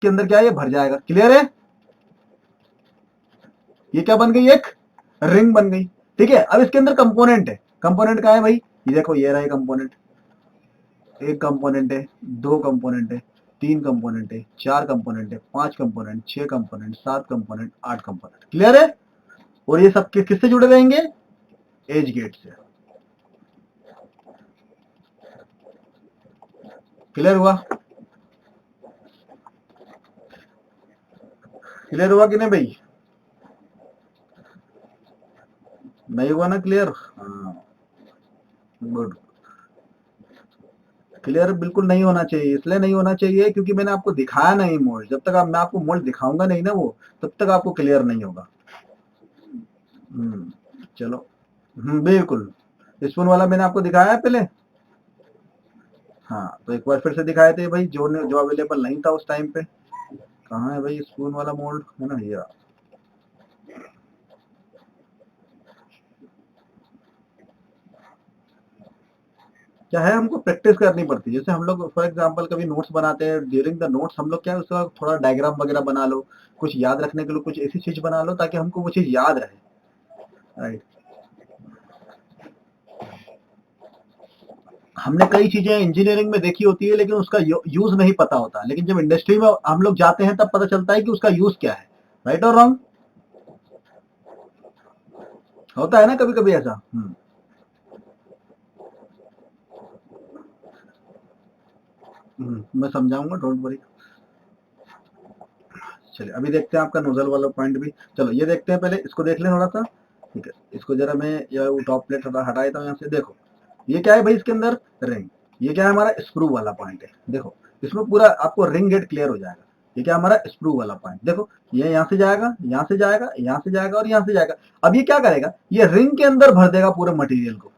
इसके अंदर क्या है, ये भर जाएगा। क्लियर है? ये क्या बन गई, एक रिंग बन गई। ठीक है, अब इसके अंदर कंपोनेंट है। कंपोनेंट कहाँ है भाई, ये देखो, ये रहा कंपोनेंट। एक कंपोनेंट है, दो कंपोनेंट है, तीन कंपोनेंट है, चार कंपोनेंट है, पांच कंपोनेंट, छह कंपोनेंट, सात कंपोनेंट, आठ कंपोनेंट। क्लियर है? और ये सब किससे जुड़े रहेंगे, एज गेट से। क्लियर हुआ? क्लियर हुआ कि नहीं भाई? नहीं हुआ ना क्लियर? हाँ, गुड। क्लियर बिल्कुल नहीं होना चाहिए, इसलिए नहीं होना चाहिए क्योंकि मैंने आपको दिखाया नहीं मोड। जब तक मैं आपको मोड दिखाऊंगा नहीं ना वो, तब तक आपको क्लियर नहीं होगा। चलो। बिल्कुल। स्पून वाला मैंने आपको दिखाया है पहले। हाँ, तो एक बार फिर से दिखाए थे भाई, जो अवेलेबल नहीं था उस टाइम पे। कहाँ है भाई स्पून वाला मोड, है ना ये। क्या है, हमको प्रैक्टिस करनी पड़ती है। जैसे हम लोग फॉर एग्जांपल कभी नोट्स बनाते हैं, ड्यूरिंग द नोट्स हम लोग क्या है, उसका थोड़ा डायग्राम वगैरह बना लो, कुछ याद रखने के लिए कुछ ऐसी चीज बना लो ताकि हमको वो चीज याद रहे। राइट। हमने कई चीजें इंजीनियरिंग में देखी होती है लेकिन उसका यूज नहीं पता होता, लेकिन जब इंडस्ट्री में हम लोग जाते हैं तब पता चलता है कि उसका यूज क्या है। राइट और रॉन्ग? होता है ना कभी कभी ऐसा। मैं समझाऊंगा, डोंट वरी। चलिए अभी देखते हैं आपका नोजल वाला पॉइंट भी। चलो ये देखते हैं, पहले इसको देख लें थोड़ा सा। ठीक है, इसको जरा मैं टॉप प्लेट हटा देता हूँ यहाँ से। देखो ये क्या है भाई, इसके अंदर रिंग। ये क्या है, हमारा स्क्रू वाला पॉइंट है। देखो इसमें पूरा आपको रिंग गेट क्लियर हो जाएगा। ये क्या हमारा स्क्रू वाला पॉइंट, देखो ये यहाँ से जाएगा, यहाँ से जाएगा, यहाँ से जाएगा और यहाँ से जाएगा। अब ये क्या करेगा, ये रिंग के अंदर भर देगा पूरे मटेरियल को,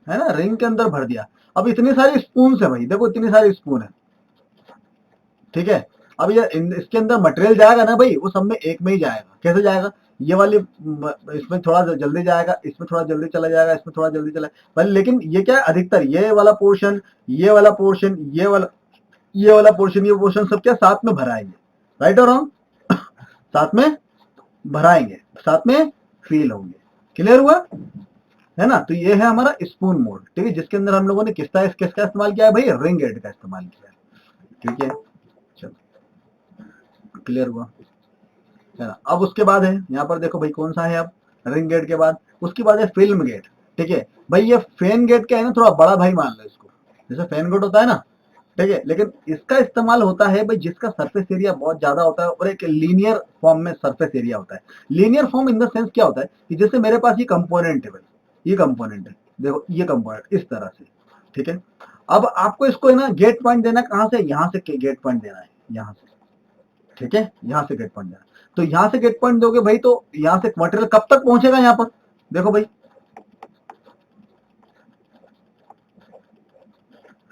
है ना, रिंग के अंदर भर दिया। अब इतनी सारी स्पून है भाई, देखो इतनी सारी स्पून है। ठीक है, अब ये इसके अंदर मटेरियल जाएगा ना भाई, वो सब में एक में ही जाएगा। कैसे जाएगा, ये वाली इसमें थोड़ा जल्दी जाएगा, इसमें थोड़ा जल्दी चला जाएगा, इसमें थोड़ा जल्दी चला भाई। लेकिन ये क्या है, अधिकतर ये वाला पोर्शन, ये वाला पोर्शन, ये वाला पोर्शन, ये पोर्शन सब क्या साथ में भराएंगे। राइट और रॉन्ग? साथ में भराएंगे, साथ में फील होंगे। क्लियर हुआ? है ना? तो ये है हमारा स्पून मोड। ठीक है, जिसके अंदर हम लोगों ने किसका इस्तेमाल किया है भाई, रिंग गेट का इस्तेमाल किया है। ठीक है, चलो क्लियर हुआ, है ना? अब उसके बाद है यहाँ पर देखो भाई, कौन सा है अब, रिंग गेट के बाद उसके बाद है फिल्म गेट। ठीक है भाई, ये फैन गेट क्या है ना, थोड़ा बड़ा भाई मान लो इसको। जैसे फैन गेट होता है ना, ठीक है, लेकिन इसका इस्तेमाल होता है भाई जिसका सरफेस एरिया बहुत ज्यादा होता है और एक लीनियर फॉर्म में सरफेस एरिया होता है। Linear form in the sense क्या होता है कि जैसे मेरे पास ये कंपोनेंट है भाई, ये कंपोनेंट है, देखो ये कंपोनेंट इस तरह से। ठीक है, अब आपको इसको है ना गेट पॉइंट देना कहाँ से, यहाँ से गेट पॉइंट देना है, यहाँ से। ठीक है, यहाँ से गेट पॉइंट देना, तो यहाँ से गेट पॉइंट दोगे भाई, तो यहाँ से मटेरियल कब तक पहुंचेगा यहाँ पर, देखो भाई,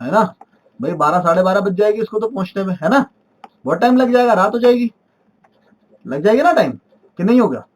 है ना भाई, 12 साढ़े 12 बज जाएगी इसको तो पहुंचने में, है ना? बहुत टाइम लग जाएगा, रात हो जाएगी। लग जाएगी ना टाइम, कि नहीं होगा?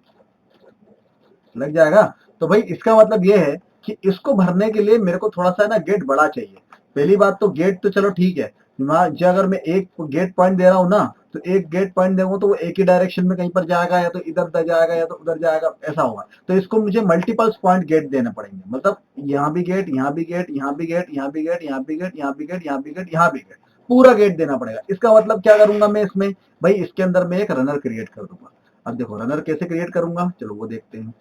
लग जाएगा। तो भाई इसका मतलब ये है कि इसको भरने के लिए मेरे को थोड़ा सा ना गेट बड़ा चाहिए। पहली बात तो गेट तो चलो ठीक है, जो अगर मैं एक गेट पॉइंट दे रहा हूँ ना, तो एक गेट पॉइंट दूंगा तो वो एक ही डायरेक्शन में कहीं पर जाएगा, या तो इधर उधर जाएगा या तो उधर जाएगा, ऐसा होगा। तो इसको मुझे मल्टीपल्स पॉइंट गेट देने पड़ेंगे, मतलब यहाँ भी गेट, यहाँ भी गेट, यहाँ भी गेट, यहाँ भी गेट, यहाँ भी गेट, यहाँ भी गेट, यहाँ भी गेट, यहाँ भी गेट, पूरा गेट देना पड़ेगा। इसका मतलब क्या करूंगा मैं इसमें भाई, इसके अंदर मैं एक रनर क्रिएट कर दूंगा। अब देखो रनर कैसे क्रिएट करूंगा, चलो वो देखते हैं।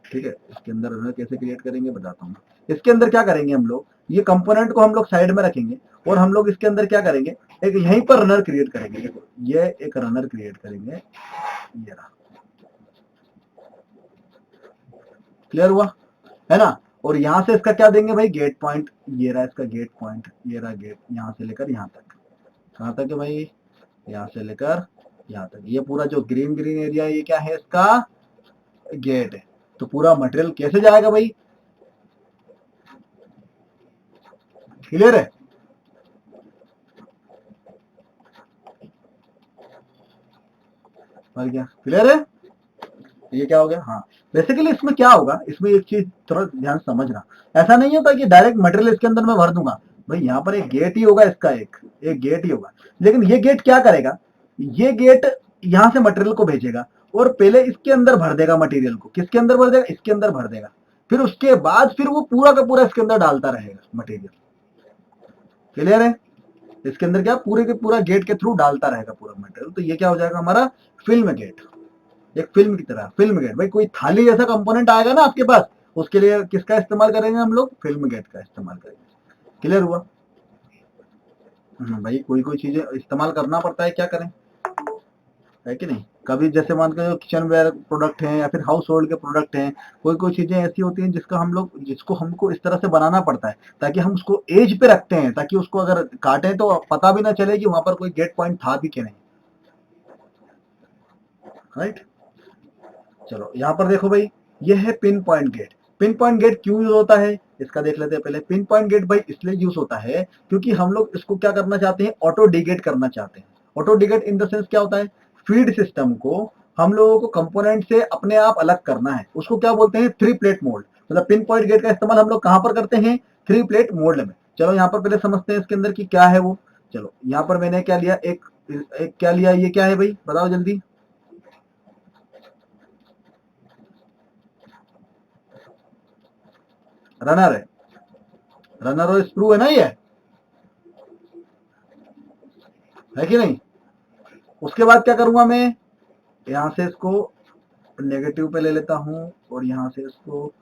ठीक है, इसके अंदर रनर कैसे क्रिएट करेंगे बताता हूँ। इसके अंदर क्या करेंगे हम लोग, ये कंपोनेंट को हम लोग साइड में रखेंगे और हम लोग इसके अंदर क्या करेंगे, एक यहीं पर रनर क्रिएट करेंगे। देखो ये एक रनर क्रिएट करेंगे, ये रहा। क्लियर हुआ, है ना? और यहां से इसका क्या देंगे भाई, गेट पॉइंट। ये रहा इसका गेट पॉइंट, ये रहा गेट, यहां से लेकर यहां तक। कहां तक है भाई, यहां से लेकर यहां तक। ये पूरा जो ग्रीन ग्रीन एरिया है, ये क्या है, इसका गेट है। तो पूरा मटेरियल कैसे जाएगा भाई, क्लियर है? और क्या क्लियर है? ये क्या हो गया, हाँ। बेसिकली इसमें क्या होगा, इसमें एक चीज थोड़ा ध्यान समझना। ऐसा नहीं होता कि डायरेक्ट मटेरियल इसके अंदर मैं भर दूंगा भाई, यहाँ पर एक गेट ही होगा इसका, एक एक गेट ही होगा। लेकिन ये गेट क्या करेगा, ये गेट यहां से मटेरियल को भेजेगा और पहले इसके अंदर भर देगा मटेरियल को। किसके अंदर भर देगा? इसके अंदर भर देगा। फिर उसके बाद फिर वो पूरा का पूरा इसके अंदर डालता रहेगा मटेरियल। क्लियर है? इसके अंदर क्या पूरे के पूरा गेट के थ्रू डालता रहेगा पूरा मटेरियल। तो ये क्या हो जाएगा हमारा फिल्म गेट। एक फिल्म की तरह फिल्म गेट। भाई कोई थाली जैसा कंपोनेंट आएगा ना आपके पास, उसके लिए किसका इस्तेमाल करेंगे हम लोग? फिल्म गेट का इस्तेमाल करेंगे। क्लियर हुआ? भाई कोई कोई चीजें इस्तेमाल करना पड़ता है, क्या करें, है कि नहीं? कभी जैसे मान के किचन वेयर प्रोडक्ट हैं या फिर हाउस होल्ड के प्रोडक्ट हैं, कोई कोई चीजें ऐसी होती हैं जिसको हमको इस तरह से बनाना पड़ता है ताकि हम उसको एज पे रखते हैं, ताकि उसको अगर काटें तो पता भी ना चले कि वहां पर कोई गेट पॉइंट था भी कि नहीं। राइट? चलो यहाँ पर देखो भाई, ये है pin point gate. Pin point gate क्यों यूज होता है इसका देख लेते हैं पहले। पिन पॉइंट गेट भाई इसलिए यूज होता है क्योंकि हम लोग इसको क्या करना चाहते हैं? ऑटो डिगेट करना चाहते हैं। ऑटो डिगेट इन द सेंस क्या होता है? फीड सिस्टम को हम लोगों को कंपोनेंट से अपने आप अलग करना है। उसको क्या बोलते हैं? Three plate mould. मतलब पिन पॉइंट गेट का इस्तेमाल हम लोग कहां पर करते हैं? थ्री प्लेट मोल्ड में। चलो यहाँ पर पहले समझते हैं इसके अंदर की क्या है वो। चलो यहाँ पर मैंने क्या लिया, एक क्या लिया, ये क्या है भाई बताओ जल्दी। रनर है। रनर और स्क्रू है ना, ये है कि नहीं? उसके बाद क्या करूंगा मैं? यहां से इसको नेगेटिव पे ले लेता हूं और यहां से इसको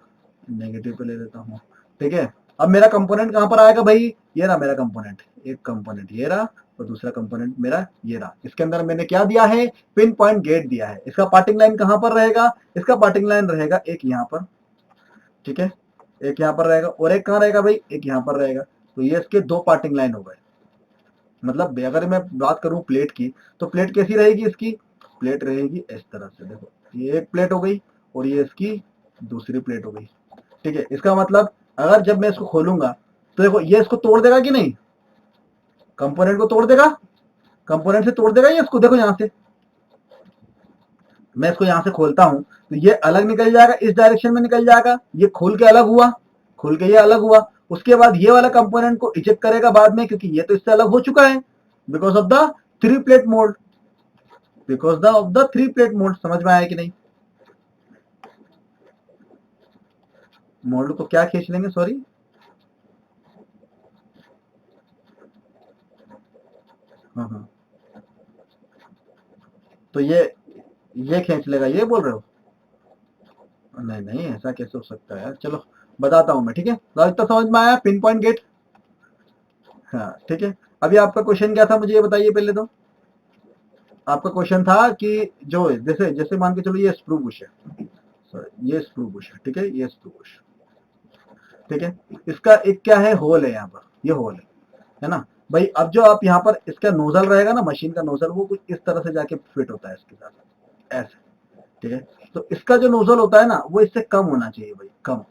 नेगेटिव पे ले लेता हूं। ठीक है? अब मेरा कंपोनेंट कहां पर आएगा भाई? ये रहा मेरा कंपोनेंट। एक कंपोनेंट ये रहा और दूसरा कंपोनेंट मेरा ये रहा। इसके अंदर मैंने क्या दिया है? पिन पॉइंट गेट दिया है। इसका पार्टिंग लाइन कहां पर रहेगा? इसका पार्टिंग लाइन रहेगा एक यहां पर। ठीक है? एक यहां पर रहेगा और एक कहां रहेगा भाई? एक यहां पर रहेगा। तो ये इसके दो पार्टिंग लाइन हो गए। मतलब अगर मैं बात करूं प्लेट की, तो प्लेट कैसी रहेगी इसकी? प्लेट रहेगी इस तरह से। देखो ये एक प्लेट हो गई और ये इसकी दूसरी प्लेट हो गई। ठीक है? इसका मतलब अगर जब मैं इसको खोलूंगा तो देखो ये इसको तोड़ देगा कि नहीं? कंपोनेंट को तोड़ देगा। कंपोनेंट से तोड़ देगा ये इसको। देखो यहां से मैं इसको यहां से खोलता हूं तो ये अलग निकल जाएगा, इस डायरेक्शन में निकल जाएगा। ये खोल के अलग हुआ, खोल के ये अलग हुआ। उसके बाद ये वाला कंपोनेंट को इजेक्ट करेगा बाद में, क्योंकि ये तो इससे अलग हो चुका है because of the three plate mould. Because of the three plate mould. समझ में आया कि नहीं? मोल्ड को क्या खींच लेंगे, सॉरी, हाँ हाँ, तो ये खींच लेगा, ये बोल रहे हो? नहीं नहीं, ऐसा कैसे हो सकता है यार। चलो बताता हूं मैं। ठीक है? तो इतना समझ में आया पिन पॉइंट गेट? हाँ ठीक है। अभी आपका क्वेश्चन क्या था मुझे ये बताइए पहले तो। आपका क्वेश्चन था कि जो जैसे जैसे मान के चलो ये स्क्रू बुश है, सॉरी ये स्क्रू बुश है। ठीक है? ये स्क्रू बुश। ठीक है? इसका एक क्या है? होल है यहाँ पर, ये होल है ना भाई। अब जो आप यहाँ पर इसका नोजल रहेगा ना, मशीन का नोजल, वो कुछ इस तरह से जाके फिट होता है इसके साथ ऐसे। ठीक है? तो इसका जो नोजल होता है ना वो इससे कम होना चाहिए भाई, कम।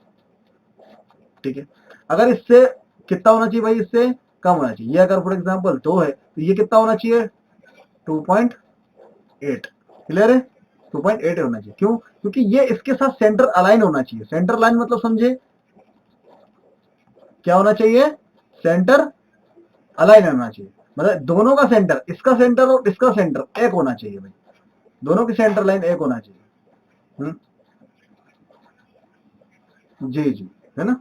ठीक है? अगर इससे कितना होना चाहिए भाई? इससे कम होना चाहिए। ये अगर फॉर एग्जाम्पल 2 है तो ये कितना होना चाहिए? 2.8। क्लियर है? 2.8 होना चाहिए। क्यों? क्योंकि ये इसके साथ सेंटर अलाइन होना चाहिए। सेंटर लाइन मतलब समझे क्या होना चाहिए? सेंटर अलाइन होना चाहिए। मतलब दोनों का सेंटर, इसका सेंटर और इसका सेंटर एक होना चाहिए भाई। दोनों की सेंटर लाइन एक होना चाहिए। जी जी, है ना?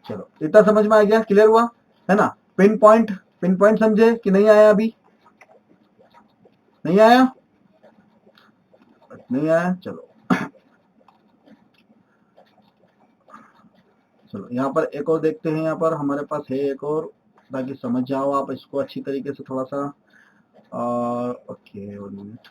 चलो इतना समझ में आ गया, क्लियर हुआ, है ना? पिन पॉइंट, पिन पॉइंट समझे कि नहीं आया? अभी नहीं आया? नहीं आया? चलो चलो यहाँ पर एक और देखते हैं। यहाँ पर हमारे पास है एक और, ताकि समझ जाओ आप इसको अच्छी तरीके से थोड़ा सा। ओके, और मिनट।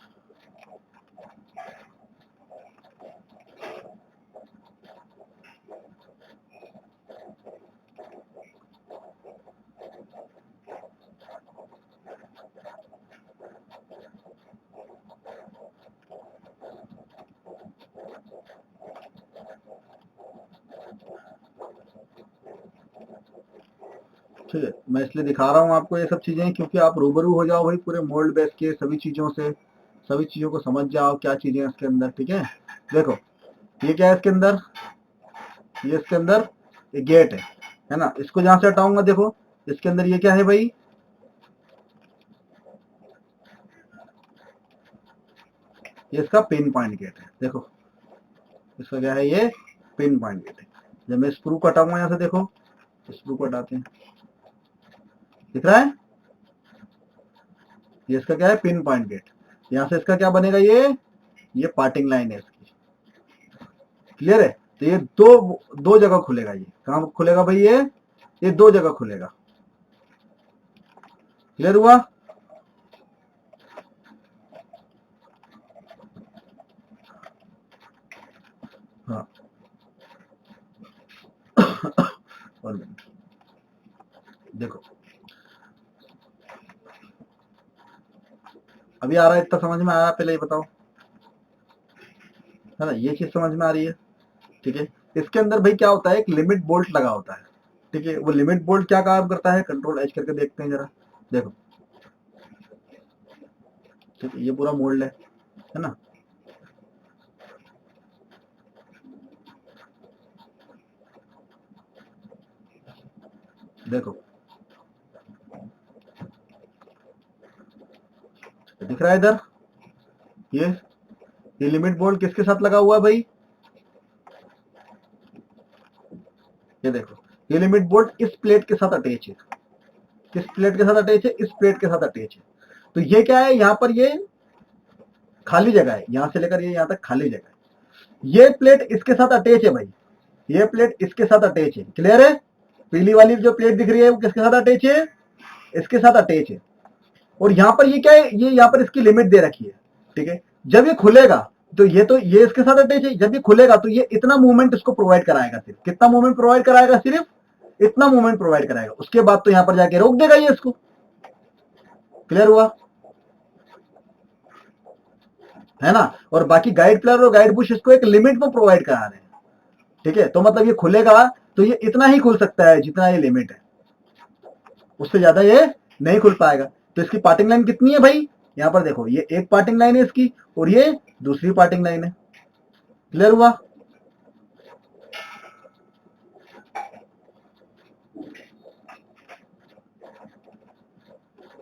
ठीक है? मैं इसलिए दिखा रहा हूँ आपको ये सब चीजें क्योंकि आप रूबरू हो जाओ भाई पूरे मोल्ड बेस के सभी चीजों से, सभी चीजों को समझ जाओ क्या चीजें हैं इसके अंदर। ठीक है? देखो ये क्या है इसके अंदर? ये इसके अंदर ये गेट है ना? इसको जहां से हटाऊंगा देखो इसके अंदर ये क्या है भाई? ये इसका पिन पॉइंट गेट है। देखो इसका क्या है, ये पिन पॉइंट गेट है। जब मैं स्क्रू को हटाऊंगा यहाँ से, देखो स्क्रू को हटाते हैं, दिख रहा है, ये इसका क्या है, पिन पॉइंट गेट। यहाँ से इसका क्या बनेगा, ये पार्टिंग लाइन है इसकी। क्लियर है? तो ये दो दो जगह खुलेगा। ये कहाँ खुलेगा भाई, ये दो जगह खुलेगा। क्लियर हुआ? हाँ और मिनट, देखो अभी आ रहा है, इतना समझ में आ रहा है? पहले ये बताओ, है ना, ये चीज समझ में आ रही है? ठीक है। इसके अंदर भाई क्या होता है, एक लिमिट बोल्ट लगा होता है। ठीक है, वो लिमिट बोल्ट क्या काम करता है, कंट्रोल एच करके देखते हैं जरा। देखो ठीक है, ये पूरा मोल्ड है ना। देखो दिख रहा है इधर, ये लिमिट बोल्ट किसके साथ लगा हुआ है भाई, ये देखो, ये लिमिट बोल्ट इस प्लेट के साथ अटैच है। किस प्लेट के साथ अटैच है, इस प्लेट के साथ अटैच है। तो ये क्या है, यहाँ पर ये खाली जगह है, यहां से लेकर ये यहाँ तक खाली जगह है। ये प्लेट इसके साथ अटैच है भाई, ये प्लेट इसके साथ अटैच है। क्लियर है? पीली वाली जो प्लेट दिख रही है वो किसके साथ अटैच है, इसके साथ अटैच है। और यहाँ पर ये क्या है, ये यहाँ पर इसकी लिमिट दे रखी है। ठीक है, जब ये खुलेगा तो ये इसके साथ अटैच है, जब ये खुलेगा तो ये इतना मूवमेंट इसको प्रोवाइड कराएगा। सिर्फ कितना मूवमेंट प्रोवाइड कराएगा, सिर्फ इतना मूवमेंट प्रोवाइड कराएगा। उसके बाद तो यहाँ पर जाके रोक देगा ये इसको। क्लियर हुआ? है ना। और बाकी गाइड प्लेयर और गाइड बुश इसको एक लिमिट में प्रोवाइड करा रहे हैं। ठीक है, तो मतलब ये खुलेगा तो ये इतना ही खुल सकता है जितना ये लिमिट है, उससे ज्यादा ये नहीं खुल पाएगा। तो इसकी पार्टिंग लाइन कितनी है भाई, यहाँ पर देखो, ये एक पार्टिंग लाइन है इसकी और ये दूसरी पार्टिंग लाइन है। क्लियर हुआ?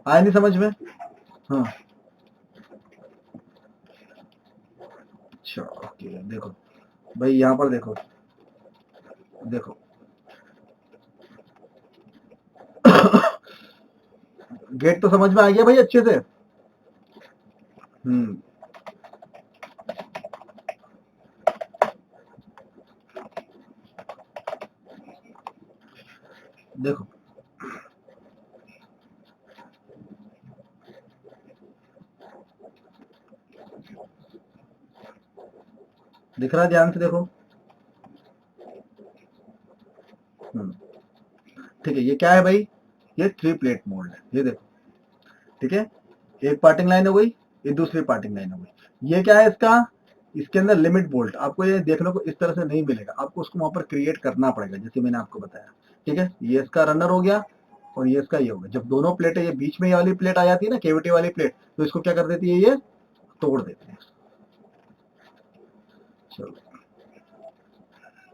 आया नहीं समझ में? हाँ अच्छा ओके। देखो भाई यहाँ पर देखो, देखो गेट तो समझ में आ गया भाई अच्छे से? हम्म, देखो दिख रहा है, ध्यान से देखो। ठीक है, ये क्या है भाई, ये 3 प्लेट मोल्ड है, ये देखो। ठीक है, एक पार्टिंग लाइन हो गई, ये दूसरी पार्टिंग लाइन हो गई। ये क्या है इसका, इसके अंदर लिमिट बोल्ट आपको ये देखने को इस तरह से नहीं मिलेगा, आपको उसको वहां पर क्रिएट करना पड़ेगा, जैसे मैंने आपको बताया। ठीक है, ये इसका रनर हो गया और ये इसका ये हो गया। जब दोनों प्लेटें ये बीच में ये वाली प्लेट आ जाती है ना, केविटी वाली प्लेट, तो इसको क्या कर देती है, ये तोड़ देती है। चलो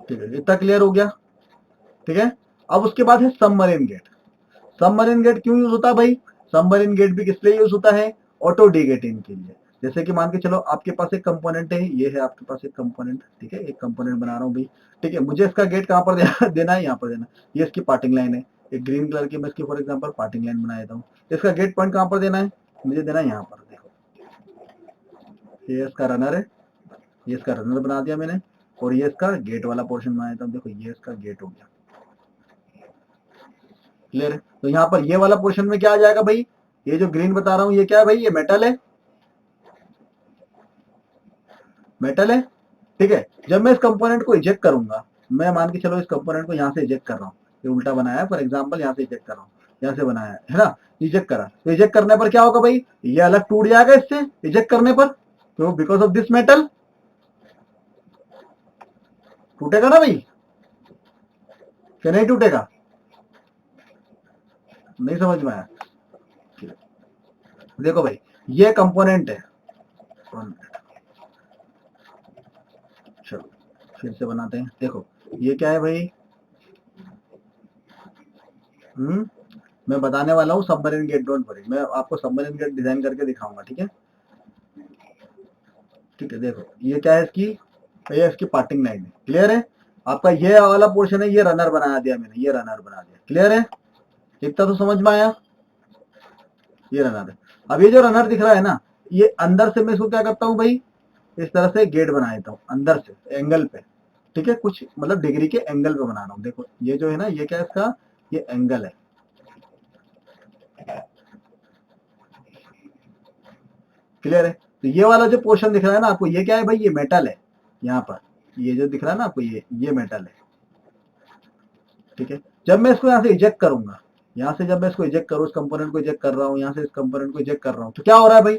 ठीक है, इतना क्लियर हो गया। ठीक है, अब उसके बाद है सबमरीन गेट। सबमरीन गेट क्यों यूज होता है भाई, सबमरीन गेट भी किस लिए यूज होता है, ऑटो डीगेटिंग के लिए। जैसे कि मान के चलो आपके पास एक कंपोनेंट है, ये है आपके पास एक कंपोनेंट। ठीक है, एक कंपोनेंट बना रहा हूँ भाई। ठीक है, मुझे इसका गेट कहाँ पर देना है, यहाँ पर देना। ये इसकी पार्टिंग लाइन है, एक ग्रीन कलर की मैं इसकी फॉर एग्जाम्पल पार्टिंग लाइन बना देता हूँ। इसका गेट पॉइंट कहाँ पर देना है, मुझे देना है यहाँ पर। देखो ये इसका रनर है, ये इसका रनर बना दिया मैंने, और ये इसका गेट वाला पोर्शन बना देता हूँ। देखो ये इसका गेट हो गया। क्लियर है? तो यहाँ पर ये वाला पोर्शन में क्या आ जाएगा भाई, ये जो ग्रीन बता रहा हूँ ये क्या है भाई, ये मेटल है, मेटल है। ठीक है, जब मैं इस कंपोनेंट को इजेक्ट करूंगा, मैं मान के चलो इस कंपोनेंट को यहाँ से इजेक्ट कर रहा हूँ, ये उल्टा बनाया है फॉर एग्जाम्पल, यहाँ से इजेक्ट कर रहा हूँ, यहाँ से बनाया है ना, इजेक्ट करा। तो इजेक्ट करने पर क्या होगा भाई, ये अलग टूट जाएगा इससे इजेक्ट करने पर, तो बिकॉज ऑफ दिस मेटल टूटेगा ना भाई, क्या नहीं टूटेगा? नहीं समझ में आया? देखो भाई ये कंपोनेंट है, चलो फिर से बनाते हैं। देखो ये क्या है भाई, मैं बताने वाला हूँ सबमरीन गेट, डोंट वरी, मैं आपको सबमरीन गेट डिजाइन करके दिखाऊंगा। ठीक है, ठीक है, देखो ये क्या है इसकी, ये इसकी पार्टिंग लाइन है, क्लियर है। आपका ये वाला पोर्शन है, ये रनर बना दिया मैंने, ये रनर बना दिया, क्लियर है, इतना तो समझ में आया। ये रनर है। अब ये जो रनर दिख रहा है ना, ये अंदर से मैं इसको क्या करता हूँ भाई, इस तरह से गेट बना देता हूँ अंदर से एंगल पे, ठीक है, कुछ मतलब डिग्री के एंगल पे बना रहा हूँ। देखो ये जो है ना, ये क्या है इसका, ये एंगल है, क्लियर है। तो ये वाला जो पोर्शन दिख रहा है ना आपको, ये क्या है भाई, ये मेटल है। यहाँ पर ये जो दिख रहा है ना आपको, ये मेटल है, ठीक है। जब मैं इसको यहाँ से इजेक्ट करूंगा, यहाँ से जब मैं इसको इजेक्ट करूँ, इस कंपोनेंट को इजेक्ट कर रहा हूँ, यहाँ से इस कंपोनेंट को इजेक्ट कर रहा हूँ, तो क्या हो रहा है भाई,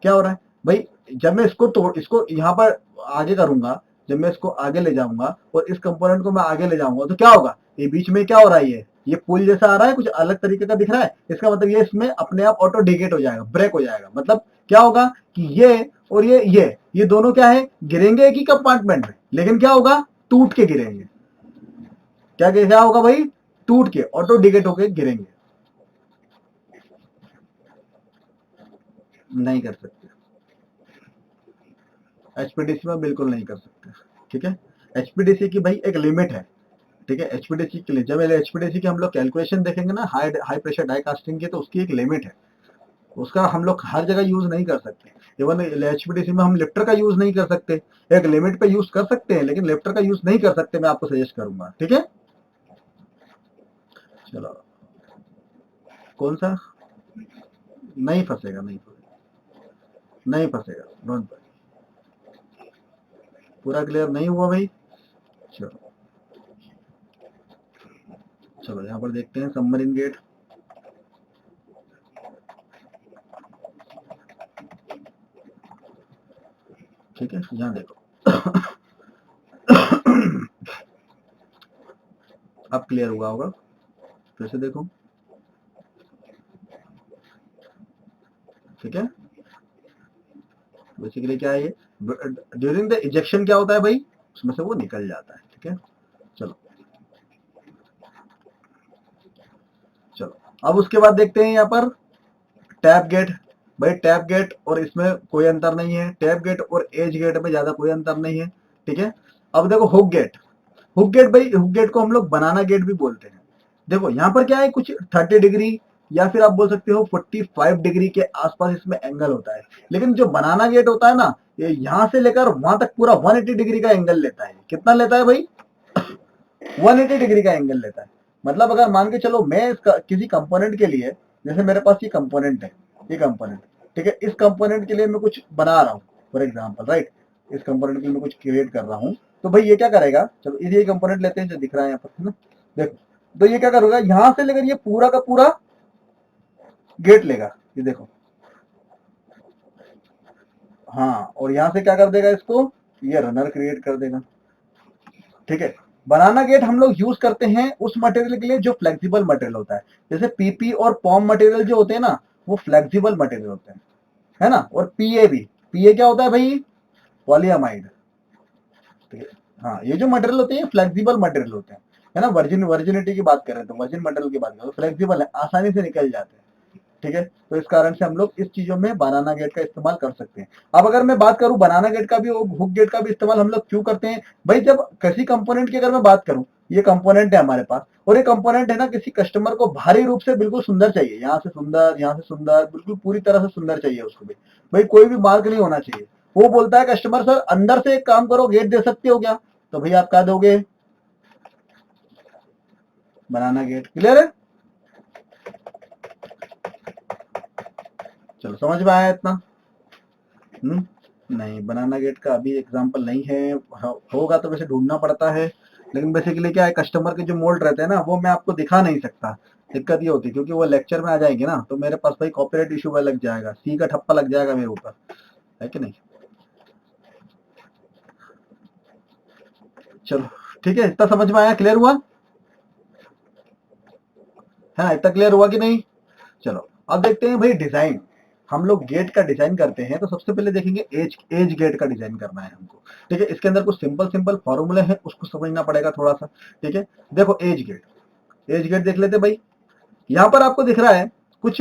क्या हो रहा है भाई, जब मैं इसको यहाँ पर आगे करूंगा, जब मैं इसको आगे ले जाऊंगा और इस कंपोनेंट को मैं आगे ले जाऊंगा, तो क्या होगा, ये बीच में क्या हो रहा है, ये पुल जैसा आ रहा है, कुछ अलग तरीके का दिख रहा है। इसका मतलब ये इसमें अपने आप ऑटो डिगेट हो जाएगा, ब्रेक हो जाएगा। मतलब क्या होगा कि ये और ये दोनों क्या है, गिरेंगे एक ही कंपार्टमेंट में, लेकिन क्या होगा, टूट के गिरेंगे। क्या होगा भाई, टूट के ऑटो डिगेट होके गिरेंगे। नहीं कर सकते, एचपीडीसी में बिल्कुल नहीं कर सकते, ठीक है। एचपीडीसी की भाई एक लिमिट है, ठीक है। एचपीडीसी के लिए जब एचपीडीसी की हम लोग कैलकुलेशन देखेंगे ना, high high pressure die casting की, तो उसकी एक लिमिट है, उसका हम लोग हर जगह यूज नहीं कर सकते। इवन एचपीडीसी में हम लिफ्टर का यूज नहीं कर सकते, एक लिमिट पे यूज कर सकते हैं, लेकिन लिफ्टर का यूज नहीं कर सकते, मैं आपको सजेस्ट करूंगा, ठीक है। चलो, कौन सा, नहीं फंसेगा, नहीं फंसेगा, नहीं फंसेगा, डोंट वरी। पूरा क्लियर नहीं हुआ भाई, चलो चलो यहाँ पर देखते हैं सबमरीन गेट, ठीक है। यहाँ देखो अब क्लियर हुआ होगा, फिर से देखो, ठीक है। बेसिकली क्या है ये, ड्यूरिंग द इजेक्शन क्या होता है भाई, उसमें से वो निकल जाता है, ठीक है। चलो चलो, अब उसके बाद देखते हैं यहाँ पर टैप गेट। भाई टैप गेट और इसमें कोई अंतर नहीं है, टैप गेट और एज गेट में ज्यादा कोई अंतर नहीं है, ठीक है। अब देखो हुक गेट, हुक गेट भाई, हुक गेट को हम लोग बनाना गेट भी बोलते हैं। देखो यहाँ पर क्या है, कुछ 30 डिग्री या फिर आप बोल सकते हो 45 डिग्री के आसपास इसमें एंगल होता है। लेकिन जो बनाना गेट होता है ना, ये यहाँ से लेकर वहां तक पूरा 180 डिग्री का एंगल लेता है। कितना लेता है भाई, 180 डिग्री का एंगल लेता है। मतलब अगर मान के चलो मैं किसी कंपोनेंट के लिए, जैसे मेरे पास ये कंपोनेंट है, ये कंपोनेंट, ठीक है, इस कंपोनेंट के लिए मैं कुछ बना रहा हूँ, फॉर एग्जाम्पल, राइट, इस कंपोनेंट के लिए मैं कुछ क्रिएट कर रहा हूँ, तो भाई ये क्या करेगा, चलो ये कंपोनेंट लेते हैं जो दिख रहा है यहाँ पर, है ना। देखो, तो ये क्या करूंगा, यहाँ से लेकर ये पूरा का पूरा गेट लेगा, ये देखो, हाँ, और यहाँ से क्या कर देगा इसको, ये रनर क्रिएट कर देगा, ठीक है। बनाना गेट हम लोग यूज करते हैं उस मटेरियल के लिए जो फ्लेक्सिबल मटेरियल होता है। जैसे पीपी और पॉम मटेरियल जो होते हैं ना, वो फ्लेक्सिबल मटेरियल होते हैं, है ना। और पीए भी, पीए क्या होता है भाई, पॉलीअमाइड, ठीक है। हाँ, ये जो मटेरियल होते हैं फ्लेक्सिबल मटेरियल होते हैं, है ना। वर्जिनिटी की बात करें तो वर्जिन मटेरियल की बात करें तो फ्लेक्सिबल है, आसानी से निकल जाते हैं, ठीक है। तो इस कारण से हम लोग इस चीजों में बनाना गेट का इस्तेमाल कर सकते हैं। अब अगर मैं बात करूं बनाना गेट का भी और हुक गेट का भी इस्तेमाल हम लोग क्यों करते हैं भाई, जब किसी कंपोनेंट की अगर मैं बात करूं, ये कंपोनेंट है हमारे पास, और ये कंपोनेंट है ना, किसी कस्टमर को भारी रूप से बिल्कुल सुंदर चाहिए, यहाँ से सुंदर, यहाँ से सुंदर, बिल्कुल पूरी तरह से सुंदर चाहिए उसको भी, भाई कोई भी मार्क नहीं होना चाहिए। वो बोलता है कस्टमर, सर अंदर से एक काम करो, गेट दे सकते हो क्या, तो भाई आप क्या दोगे, बनाना गेट, क्लियर है। चलो समझ में आया इतना। नहीं, बनाना गेट का अभी एग्जांपल नहीं है, होगा तो वैसे ढूंढना पड़ता है। लेकिन बेसिकली क्या है, कस्टमर के जो मोल्ड रहते हैं ना, वो मैं आपको दिखा नहीं सकता। दिक्कत ये होती है क्योंकि वो लेक्चर में आ जाएंगे ना, तो मेरे पास भाई कॉपीराइट इशू में लग जाएगा, सी का ठप्पा लग जाएगा मेरे ऊपर, है कि नहीं। चलो ठीक है, इतना समझ में आया, क्लियर हुआ है ना, इतना क्लियर हुआ कि नहीं। चलो अब देखते हैं भाई डिजाइन। हम लोग गेट का डिजाइन करते हैं तो सबसे पहले देखेंगे एज एज गेट का डिजाइन करना है हमको, ठीक है। इसके अंदर कुछ सिंपल सिंपल फॉर्मूले हैं, उसको समझना पड़ेगा थोड़ा सा, ठीक है। देखो एज गेट देख लेते भाई। यहाँ पर आपको दिख रहा है कुछ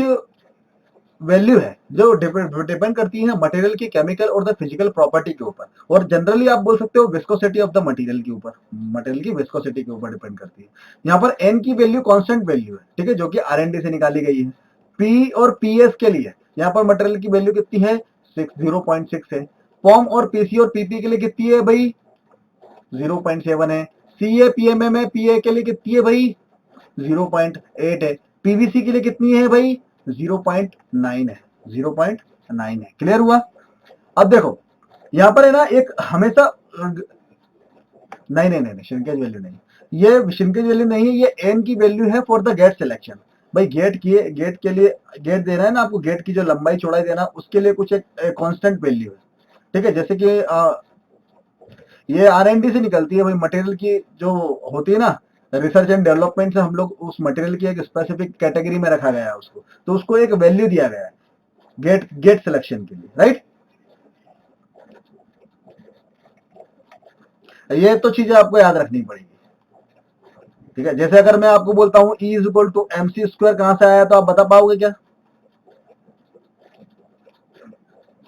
वैल्यू है जो डिपेंड करती है मटेरियल की केमिकल और द फिजिकल प्रॉपर्टी के ऊपर, और जनरली आप बोल सकते हो विस्कोसिटी ऑफ द मटेरियल के ऊपर, मटेरियल की विस्कोसिटी के ऊपर डिपेंड करती है। यहाँ पर एन की वैल्यू कांस्टेंट वैल्यू है, ठीक है, जो कि आरएनडी से निकाली गई है। पी और पीएस के लिए यहाँ पर मटेरियल की वैल्यू कितनी है, 0.6 है। पॉम और पीसी और पीपी के लिए कितनी है भाई, 0.7 है। सीए पीएमएम है, पीए के लिए कितनी है भाई, 0.8 है। पीवीसी के लिए कितनी है भाई, 0.9 है, 0.9 है। क्लियर हुआ? अब देखो यहां पर है ना एक हमेशा नहीं नहीं नहीं श्रिंकेज वैल्यू नहीं, ये श्रिंकेज वैल्यू नहीं है, ये एन की वैल्यू है फॉर द गेट सिलेक्शन। भाई गेट के लिए गेट देना है ना आपको, गेट की जो लंबाई चौड़ाई देना उसके लिए कुछ एक कांस्टेंट वैल्यू है, ठीक है। जैसे कि ये आरएनडी से निकलती है भाई, मटेरियल की जो होती है ना, रिसर्च एंड डेवलपमेंट से हम लोग उस मटेरियल की एक स्पेसिफिक कैटेगरी में रखा गया है उसको, तो उसको एक वैल्यू दिया गया है गेट सिलेक्शन के लिए, राइट। ये तो चीजें आपको याद रखनी पड़ेगी, ठीक है। जैसे अगर मैं आपको बोलता हूं E is equal to M C square कहां से आया, तो आप बता पाओगे क्या?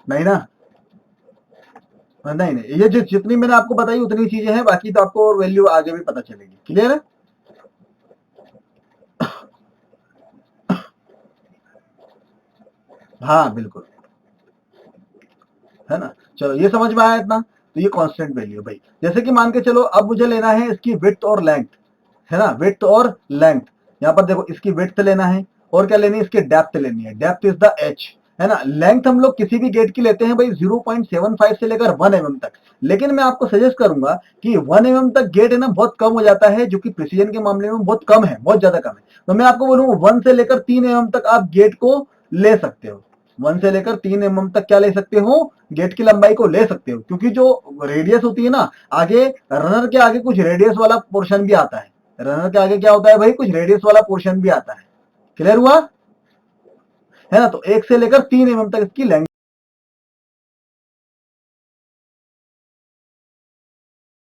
नहीं ना, नहीं नहीं, ये जो जितनी मैंने आपको बताई उतनी चीजें हैं, बाकी तो आपको और वैल्यू आगे भी पता चलेगी। क्लियर है? हाँ बिल्कुल, है ना। चलो ये समझ में आया इतना, तो ये कांस्टेंट वैल्यू भाई। जैसे कि मान के चलो अब मुझे लेना है इसकी विड्थ और लेंथ, है ना, विड्थ और लेंथ। यहाँ पर देखो इसकी विड्थ लेना है और क्या लेनी है, इसकी डेप्थ लेनी है, डेप्थ इज द एच, है ना। लेंथ हम लोग किसी भी गेट की लेते हैं भाई 0.75 से लेकर 1 mm तक, लेकिन मैं आपको सजेस्ट करूंगा कि 1 mm तक गेट है ना बहुत कम हो जाता है, जो कि प्रिसीजन के मामले में बहुत कम है, बहुत ज्यादा कम है। तो मैं आपको बोलूंगा 1 से लेकर 3 mm तक आप गेट को ले सकते हो, 1 से लेकर 3 mm तक क्या ले सकते हो, गेट की लंबाई को ले सकते हो, क्योंकि जो रेडियस होती है ना, आगे रनर के आगे कुछ रेडियस वाला पोर्शन भी आता है, रनर के आगे क्या होता है भाई, कुछ रेडियस वाला पोर्शन भी आता है। क्लियर हुआ? है ना। तो 1 से लेकर 3 mm तक इसकी लेंथ